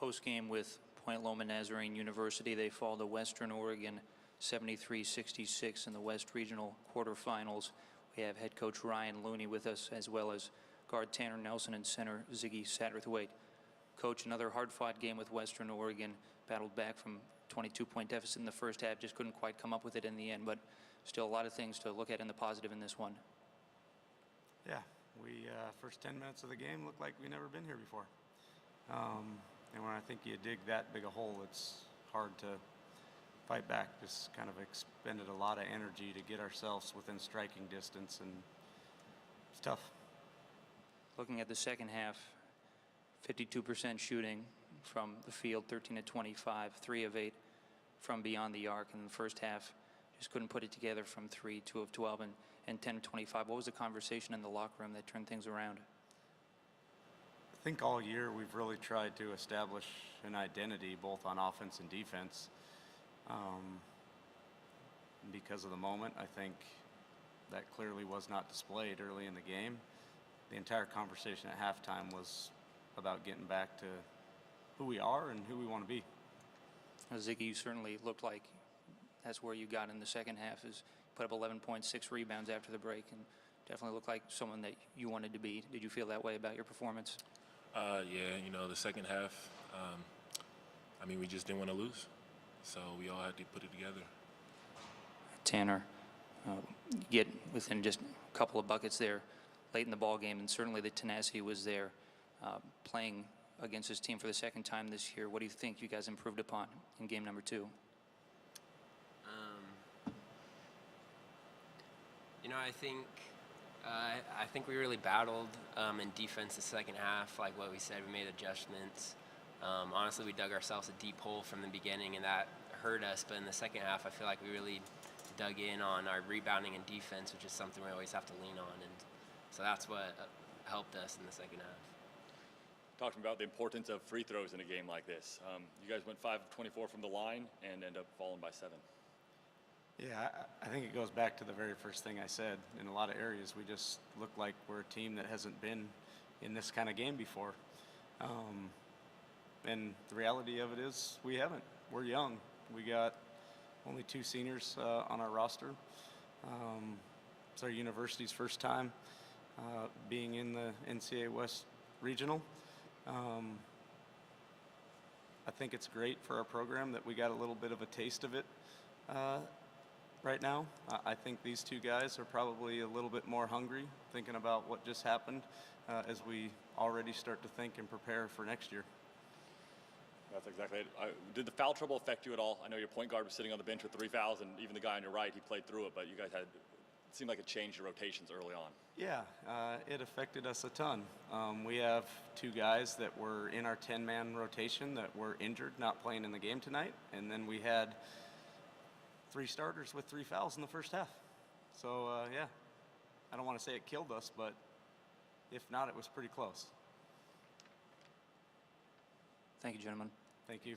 Postgame with Point Loma Nazarene University. They fall to Western Oregon 73-66 in the West Regional Quarterfinals. We have head coach Ryan Looney with us, as well as guard Tanner Nelson and center Ziggy Satterthwaite. Coach, another hard-fought game with Western Oregon. Battled back from 22-point deficit in the first half, just couldn't quite come up with it in the end, but still a lot of things to look at in the positive in this one. Yeah, we first 10 minutes of the game looked like we've never been here before. And when I think you dig that big a hole, it's hard to fight back. Just kind of expended a lot of energy to get ourselves within striking distance, and it's tough. Looking at the second half, 52% shooting from the field, 13 of 25, 3 of 8 from beyond the arc. And in the first half, just couldn't put it together from 3, 2 of 12, and 10 of 25. What was the conversation in the locker room that turned things around? I think all year we've really tried to establish an identity both on offense and defense. Because of the moment, I think that clearly was not displayed early in the game. The entire conversation at halftime was about getting back to who we are and who we want to be. Ziggy, you certainly looked like that's where you got in the second half, is put up 11.6 rebounds after the break, and definitely looked like someone that you wanted to be. Did you feel that way about your performance? Yeah, the second half, we just didn't want to lose, so we all had to put it together. Tanner, get within just a couple of buckets there late in the ball game, and certainly the tenacity was there. Playing against this team for the second time this year, what do you think you guys improved upon in game number 2? I think we really battled in defense the second half. Like what we said, we made adjustments. Honestly, we dug ourselves a deep hole from the beginning, and that hurt us. But in the second half, I feel like we really dug in on our rebounding and defense, which is something we always have to lean on. And so that's what helped us in the second half. Talking about the importance of free throws in a game like this. You guys went 5 of 24 from the line and end up falling by 7. Yeah, I think it goes back to the very first thing I said. In a lot of areas, we just look like we're a team that hasn't been in this kind of game before. And the reality of it is we haven't. We're young. We got only 2 seniors on our roster. It's our university's first time being in the NCAA West Regional. I think it's great for our program that we got a little bit of a taste of it right now. I think these 2 guys are probably a little bit more hungry, thinking about what just happened, as we already start to think and prepare for next year. That's exactly it. Did the foul trouble affect you at all? I know your point guard was sitting on the bench with 3 fouls, and even the guy on your right, he played through it, but you guys it seemed like it changed your rotations early on. Yeah, it affected us a ton. We have 2 guys that were in our 10-man rotation that were injured, not playing in the game tonight, and then we had 3 starters with 3 fouls in the first half. So, yeah, I don't want to say it killed us, but if not, it was pretty close. Thank you, gentlemen. Thank you.